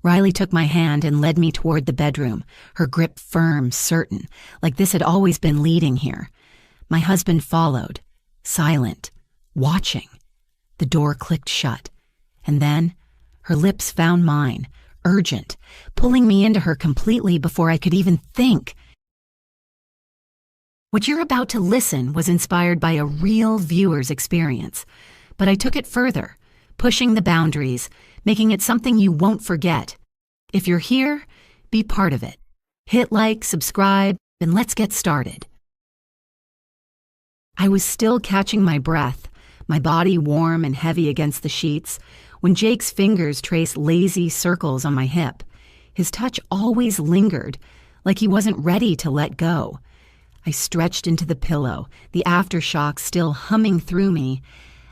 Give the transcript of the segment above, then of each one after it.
Riley took my hand and led me toward the bedroom, her grip firm, certain, like this had always been leading here. My husband followed, silent, watching. The door clicked shut, and then her lips found mine, urgent, pulling me into her completely before I could even think. What you're about to listen was inspired by a real viewer's experience, but I took it further, pushing the boundaries, making it something you won't forget. If you're here, be part of it. Hit like, subscribe, and let's get started. I was still catching my breath, my body warm and heavy against the sheets, when Jake's fingers traced lazy circles on my hip. His touch always lingered, like he wasn't ready to let go. I stretched into the pillow, the aftershock still humming through me.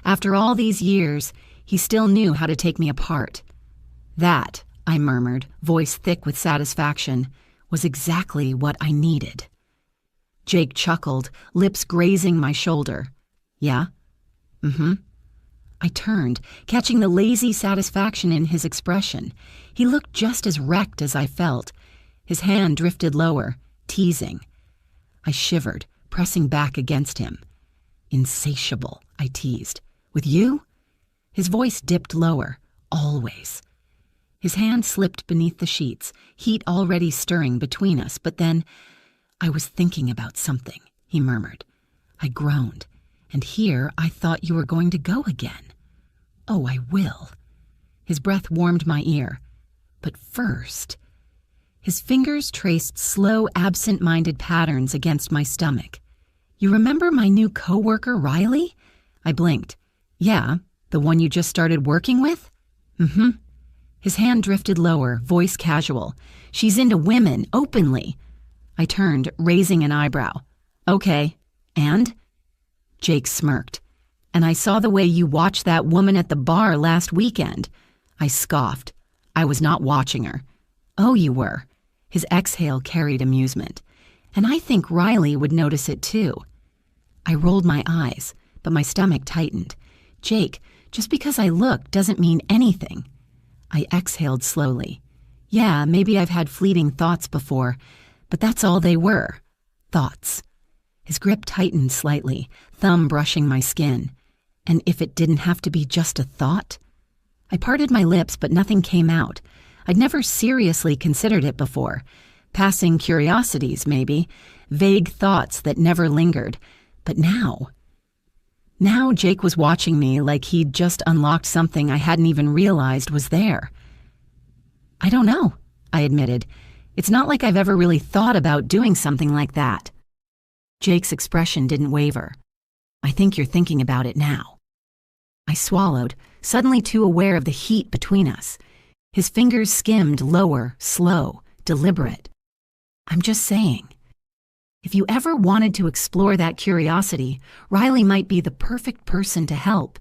After all these years, he still knew how to take me apart. That, I murmured, voice thick with satisfaction, was exactly what I needed. Jake chuckled, lips grazing my shoulder. Yeah? Mm-hmm. I turned, catching the lazy satisfaction in his expression. He looked just as wrecked as I felt. His hand drifted lower, teasing. I shivered, pressing back against him. Insatiable, I teased. With you? His voice dipped lower, always. His hand slipped beneath the sheets, heat already stirring between us, but then, I was thinking about something, he murmured. I groaned. And here I thought you were going to go again. Oh, I will. His breath warmed my ear. But first, his fingers traced slow, absent-minded patterns against my stomach. You remember my new coworker, Riley? I blinked. Yeah, the one you just started working with? Mm-hmm. His hand drifted lower, voice casual. She's into women, openly. I turned, raising an eyebrow. Okay, and? Jake smirked. And I saw the way you watched that woman at the bar last weekend. I scoffed. I was not watching her. Oh, you were. His exhale carried amusement. And I think Riley would notice it too. I rolled my eyes, but my stomach tightened. Jake, just because I look doesn't mean anything. I exhaled slowly. Yeah, maybe I've had fleeting thoughts before, but that's all they were. Thoughts. His grip tightened slightly, thumb brushing my skin. And if it didn't have to be just a thought? I parted my lips, but nothing came out. I'd never seriously considered it before. Passing curiosities, maybe. Vague thoughts that never lingered. But now Jake was watching me like he'd just unlocked something I hadn't even realized was there. I don't know, I admitted. It's not like I've ever really thought about doing something like that. Jake's expression didn't waver. I think you're thinking about it now. I swallowed, suddenly too aware of the heat between us. His fingers skimmed lower, slow, deliberate. I'm just saying. If you ever wanted to explore that curiosity, Riley might be the perfect person to help.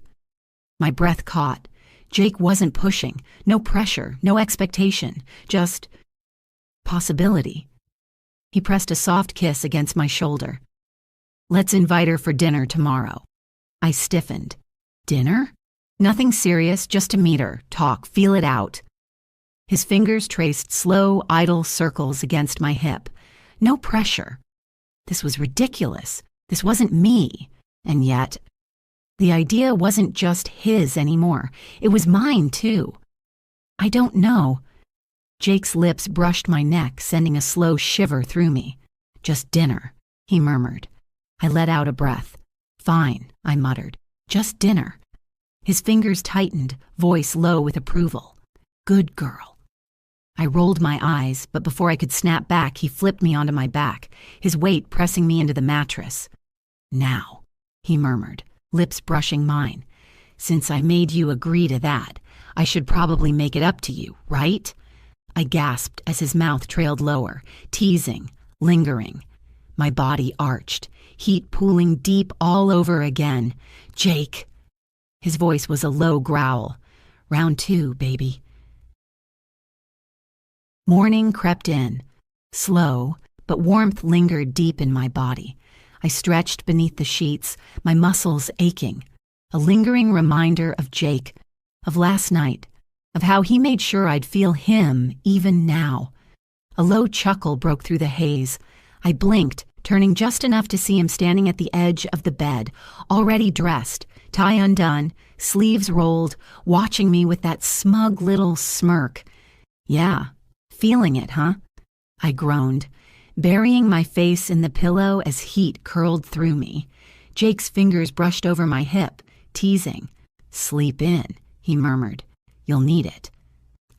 My breath caught. Jake wasn't pushing, no pressure, no expectation, just possibility. He pressed a soft kiss against my shoulder. Let's invite her for dinner tomorrow. I stiffened. Dinner? Nothing serious, just to meet her, talk, feel it out. His fingers traced slow, idle circles against my hip. No pressure. This was ridiculous. This wasn't me. And yet, the idea wasn't just his anymore. It was mine, too. I don't know. Jake's lips brushed my neck, sending a slow shiver through me. Just dinner, he murmured. I let out a breath. Fine, I muttered. Just dinner. His fingers tightened, voice low with approval. Good girl. I rolled my eyes, but before I could snap back, he flipped me onto my back, his weight pressing me into the mattress. Now, he murmured, lips brushing mine. Since I made you agree to that, I should probably make it up to you, right? I gasped as his mouth trailed lower, teasing, lingering. My body arched, heat pooling deep all over again. Jake. His voice was a low growl. Round 2, baby. Morning crept in. Slow, but warmth lingered deep in my body. I stretched beneath the sheets, my muscles aching. A lingering reminder of Jake, of last night, of how he made sure I'd feel him even now. A low chuckle broke through the haze. I blinked, turning just enough to see him standing at the edge of the bed, already dressed, tie undone, sleeves rolled, watching me with that smug little smirk. "Yeah, feeling it, huh?" I groaned, burying my face in the pillow as heat curled through me. Jake's fingers brushed over my hip, teasing. "Sleep in," he murmured. "You'll need it."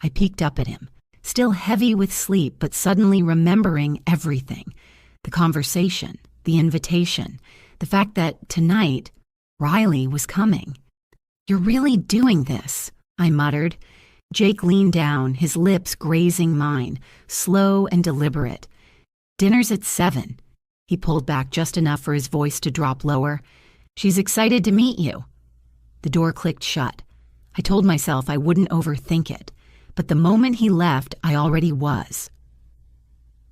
I peeked up at him, still heavy with sleep but suddenly remembering everything. The conversation, the invitation, the fact that tonight Riley was coming. "You're really doing this," I muttered. Jake leaned down, his lips grazing mine, slow and deliberate. "Dinner's at 7. He pulled back just enough for his voice to drop lower. "She's excited to meet you." The door clicked shut. I told myself I wouldn't overthink it, but the moment he left, I already was.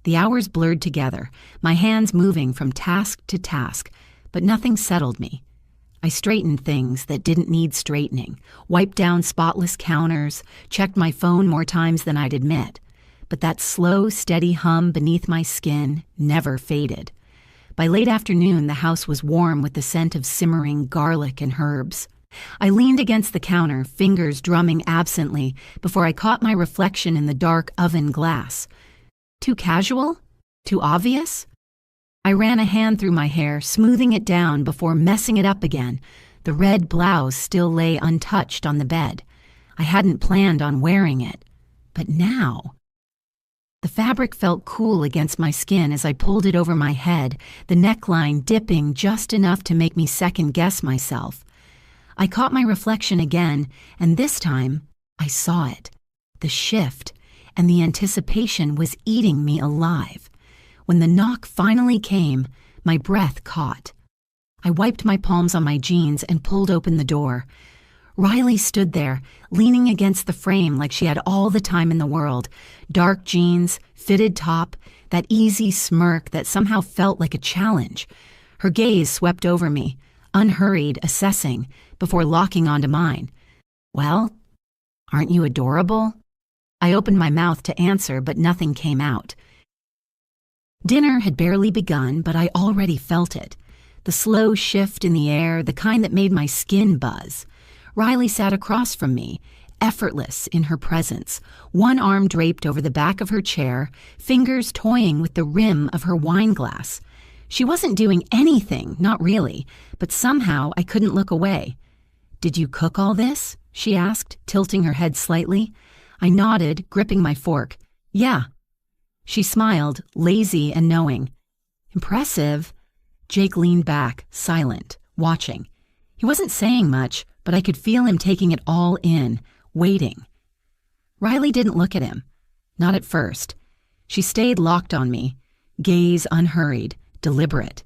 The hours blurred together, my hands moving from task to task, but nothing settled me. I straightened things that didn't need straightening, wiped down spotless counters, checked my phone more times than I'd admit. But that slow, steady hum beneath my skin never faded. By late afternoon, the house was warm with the scent of simmering garlic and herbs. I leaned against the counter, fingers drumming absently, before I caught my reflection in the dark oven glass. Too casual? Too obvious? I ran a hand through my hair, smoothing it down before messing it up again. The red blouse still lay untouched on the bed. I hadn't planned on wearing it. But now... The fabric felt cool against my skin as I pulled it over my head, the neckline dipping just enough to make me second-guess myself. I caught my reflection again, and this time I saw it. The shift and the anticipation was eating me alive. When the knock finally came, my breath caught. I wiped my palms on my jeans and pulled open the door. Riley stood there, leaning against the frame like she had all the time in the world. Dark jeans, fitted top, that easy smirk that somehow felt like a challenge. Her gaze swept over me, unhurried, assessing, before locking onto mine. "Well, aren't you adorable?" I opened my mouth to answer, but nothing came out. Dinner had barely begun, but I already felt it. The slow shift in the air, the kind that made my skin buzz. Riley sat across from me, effortless in her presence, one arm draped over the back of her chair, fingers toying with the rim of her wine glass. She wasn't doing anything, not really, but somehow I couldn't look away. "Did you cook all this?" she asked, tilting her head slightly. I nodded, gripping my fork. "Yeah." She smiled, lazy and knowing. "Impressive." Jake leaned back, silent, watching. He wasn't saying much, but I could feel him taking it all in, waiting. Riley didn't look at him. Not at first. She stayed locked on me, gaze unhurried, deliberate.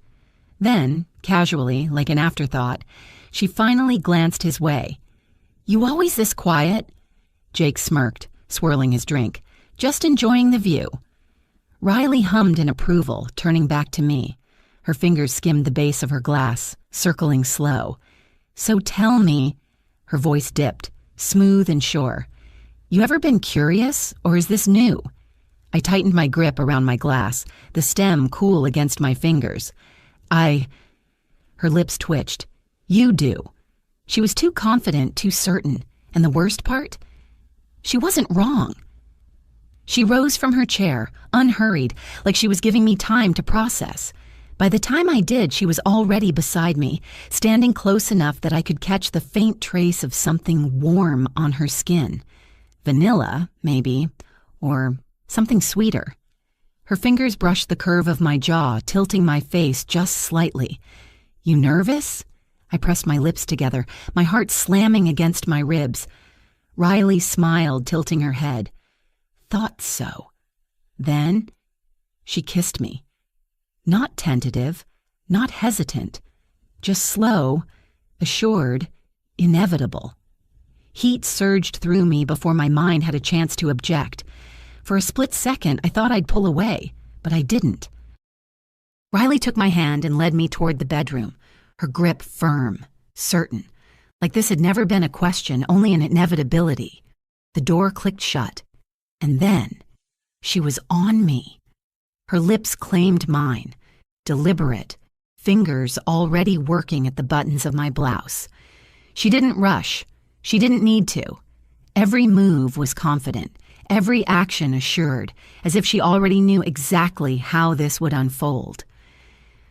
Then, casually, like an afterthought, she finally glanced his way. "You always this quiet?" Jake smirked, swirling his drink. "Just enjoying the view." Riley hummed in approval, turning back to me. Her fingers skimmed the base of her glass, circling slow. "So tell me," her voice dipped, smooth and sure. "You ever been curious, or is this new?" I tightened my grip around my glass, the stem cool against my fingers. Her lips twitched. "You do." She was too confident, too certain. And the worst part? She wasn't wrong. She rose from her chair, unhurried, like she was giving me time to process. By the time I did, she was already beside me, standing close enough that I could catch the faint trace of something warm on her skin. Vanilla, maybe, or something sweeter. Her fingers brushed the curve of my jaw, tilting my face just slightly. "You nervous?" I pressed my lips together, my heart slamming against my ribs. Riley smiled, tilting her head. "Thought so." Then she kissed me. Not tentative, not hesitant, just slow, assured, inevitable. Heat surged through me before my mind had a chance to object. For a split second, I thought I'd pull away, but I didn't. Riley took my hand and led me toward the bedroom, her grip firm, certain, like this had never been a question, only an inevitability. The door clicked shut, and then she was on me. Her lips claimed mine, deliberate, fingers already working at the buttons of my blouse. She didn't rush. She didn't need to. Every move was confident, every action assured, as if she already knew exactly how this would unfold.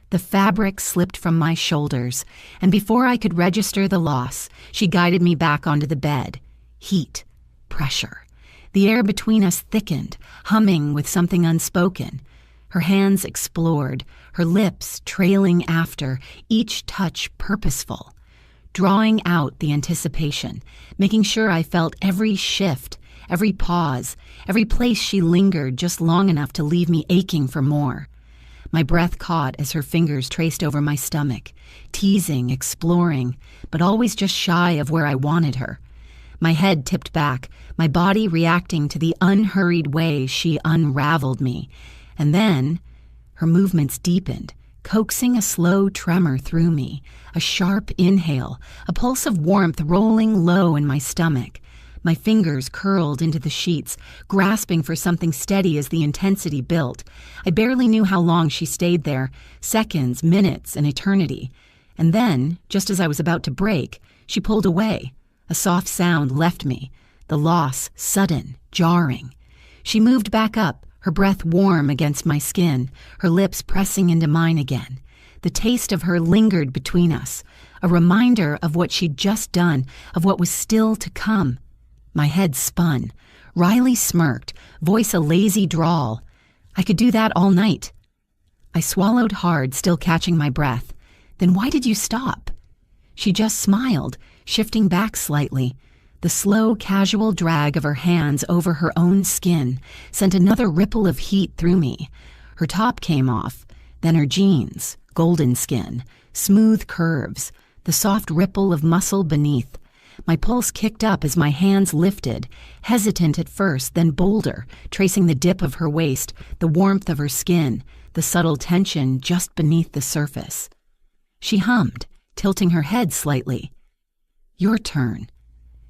The fabric slipped from my shoulders, and before I could register the loss, she guided me back onto the bed. Heat, pressure. The air between us thickened, humming with something unspoken. Her hands explored, her lips trailing after, each touch purposeful, drawing out the anticipation, making sure I felt every shift, every pause, every place she lingered just long enough to leave me aching for more. My breath caught as her fingers traced over my stomach, teasing, exploring, but always just shy of where I wanted her. My head tipped back, my body reacting to the unhurried way she unraveled me. And then her movements deepened, coaxing a slow tremor through me, a sharp inhale, a pulse of warmth rolling low in my stomach. My fingers curled into the sheets, grasping for something steady as the intensity built. I barely knew how long she stayed there, seconds, minutes, an eternity. And then, just as I was about to break, she pulled away. A soft sound left me, the loss sudden, jarring. She moved back up, her breath warm against my skin, her lips pressing into mine again. The taste of her lingered between us, a reminder of what she'd just done, of what was still to come. My head spun. Riley smirked, voice a lazy drawl. I could do that all night. I swallowed hard, still catching my breath. Then why did you stop? She just smiled, shifting back slightly. The slow, casual drag of her hands over her own skin sent another ripple of heat through me. Her top came off, then her jeans, golden skin, smooth curves, the soft ripple of muscle beneath. My pulse kicked up as my hands lifted, hesitant at first, then bolder, tracing the dip of her waist, the warmth of her skin, the subtle tension just beneath the surface. She hummed, tilting her head slightly. Your turn.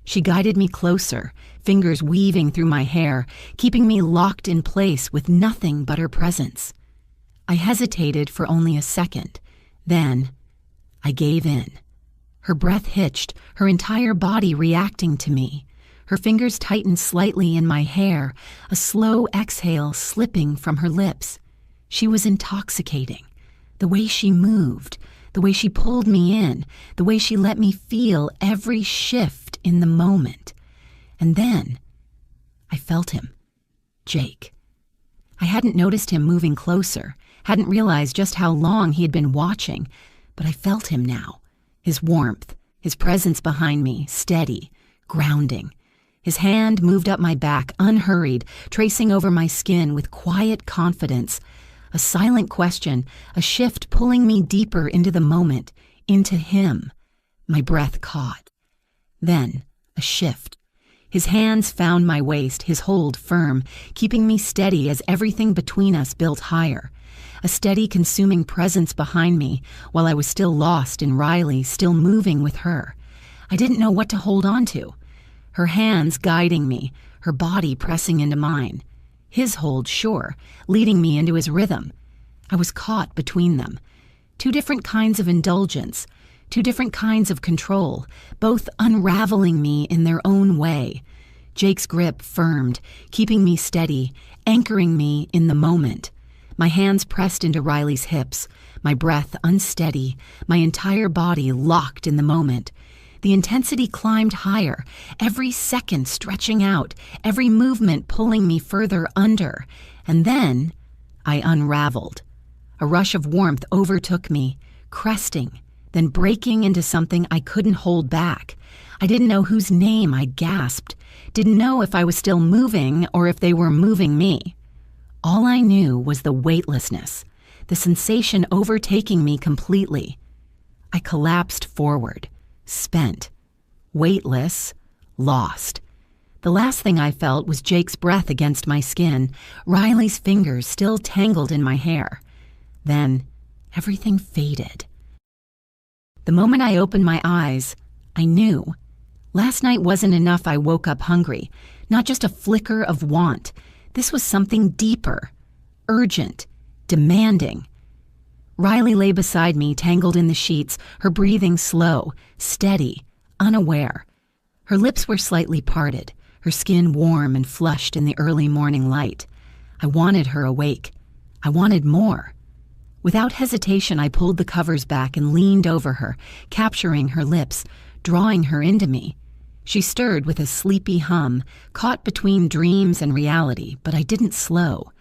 She guided me closer, fingers weaving through my hair, keeping me locked in place with nothing but her presence. I hesitated for only a second. Then, I gave in. Her breath hitched, her entire body reacting to me. Her fingers tightened slightly in my hair, a slow exhale slipping from her lips. She was intoxicating. The way she moved, the way she pulled me in, the way she let me feel every shift in the moment. And then, I felt him. Jake. I hadn't noticed him moving closer, hadn't realized just how long he had been watching, but I felt him now. His warmth, his presence behind me, steady, grounding. His hand moved up my back, unhurried, tracing over my skin with quiet confidence. A silent question, a shift pulling me deeper into the moment, into him. My breath caught. Then, a shift. His hands found my waist, his hold firm, keeping me steady as everything between us built higher. A steady, consuming presence behind me, while I was still lost in Riley, still moving with her. I didn't know what to hold on to. Her hands guiding me, her body pressing into mine. His hold, sure, leading me into his rhythm. I was caught between them. Two different kinds of indulgence, two different kinds of control, both unraveling me in their own way. Jake's grip firmed, keeping me steady, anchoring me in the moment. My hands pressed into Riley's hips, my breath unsteady, my entire body locked in the moment. The intensity climbed higher, every second stretching out, every movement pulling me further under. And then I unraveled. A rush of warmth overtook me, cresting, then breaking into something I couldn't hold back. I didn't know whose name I'd gasped, didn't know if I was still moving or if they were moving me. All I knew was the weightlessness, the sensation overtaking me completely. I collapsed forward, spent, weightless, lost. The last thing I felt was Jake's breath against my skin, Riley's fingers still tangled in my hair. Then, everything faded. The moment I opened my eyes, I knew. Last night wasn't enough I woke up hungry. not just a flicker of want. This was something deeper, urgent, demanding. Riley lay beside me, tangled in the sheets, her breathing slow, steady, unaware. Her lips were slightly parted, her skin warm and flushed in the early morning light. I wanted her awake. I wanted more. Without hesitation, I pulled the covers back and leaned over her, capturing her lips, drawing her into me. She stirred with a sleepy hum, caught between dreams and reality, but I didn't slow.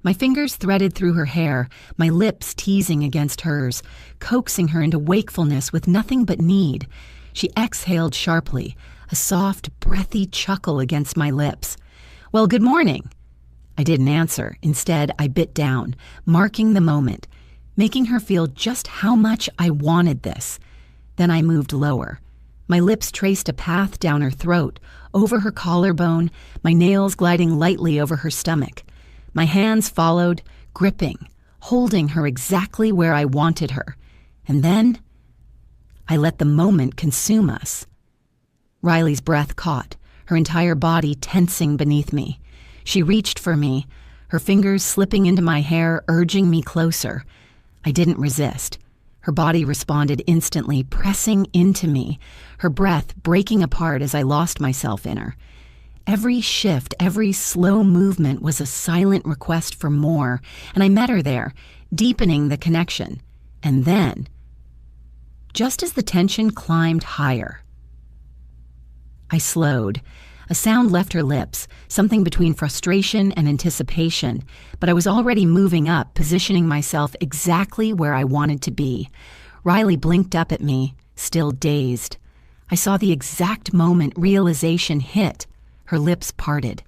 My fingers threaded through her hair, my lips teasing against hers, coaxing her into wakefulness with nothing but need. She exhaled sharply, a soft, breathy chuckle against my lips. "Well, good morning." I didn't answer. Instead, I bit down, marking the moment, making her feel just how much I wanted this. Then I moved lower. My lips traced a path down her throat, over her collarbone, my nails gliding lightly over her stomach. My hands followed, gripping, holding her exactly where I wanted her. And then I let the moment consume us. Riley's breath caught, her entire body tensing beneath me. She reached for me, her fingers slipping into my hair, urging me closer. I didn't resist. Her body responded instantly, pressing into me, her breath breaking apart as I lost myself in her. Every shift, every slow movement was a silent request for more, and I met her there, deepening the connection. And then, just as the tension climbed higher, I slowed. A sound left her lips, something between frustration and anticipation, but I was already moving up, positioning myself exactly where I wanted to be. Riley blinked up at me, still dazed. I saw the exact moment realization hit. Her lips parted.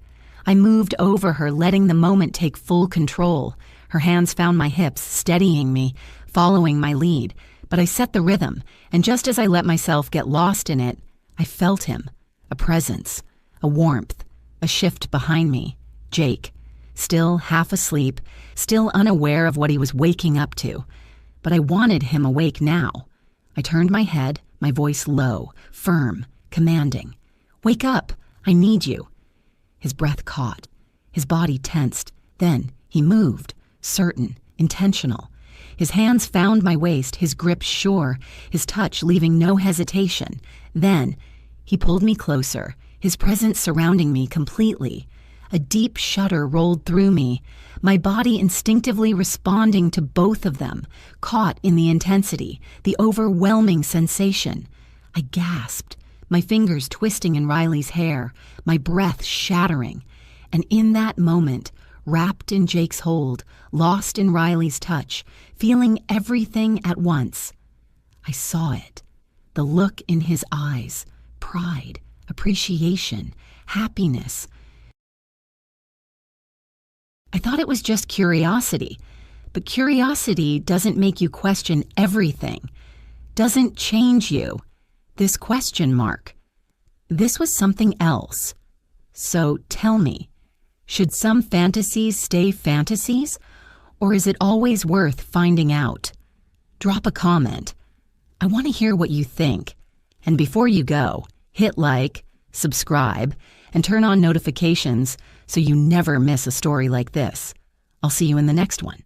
I moved over her, letting the moment take full control. Her hands found my hips, steadying me, following my lead. But I set the rhythm, and just as I let myself get lost in it, I felt him. A presence, a warmth, a shift behind me. Jake, still half asleep, still unaware of what he was waking up to. But I wanted him awake now. I turned my head, my voice low, firm, commanding. "Wake up! I need you." His breath caught. His body tensed. Then he moved, certain, intentional. His hands found my waist, his grip sure, his touch leaving no hesitation. Then he pulled me closer, his presence surrounding me completely. A deep shudder rolled through me, my body instinctively responding to both of them, caught in the intensity, the overwhelming sensation. I gasped, my fingers twisting in Riley's hair, my breath shattering. And in that moment, wrapped in Jake's hold, lost in Riley's touch, feeling everything at once, I saw it. The look in his eyes, pride, appreciation, happiness. I thought it was just curiosity, but curiosity doesn't make you question everything, doesn't change you. This question mark. This was something else. So tell me, should some fantasies stay fantasies, or is it always worth finding out? Drop a comment. I want to hear what you think. And before you go, hit like, subscribe, and turn on notifications so you never miss a story like this. I'll see you in the next one.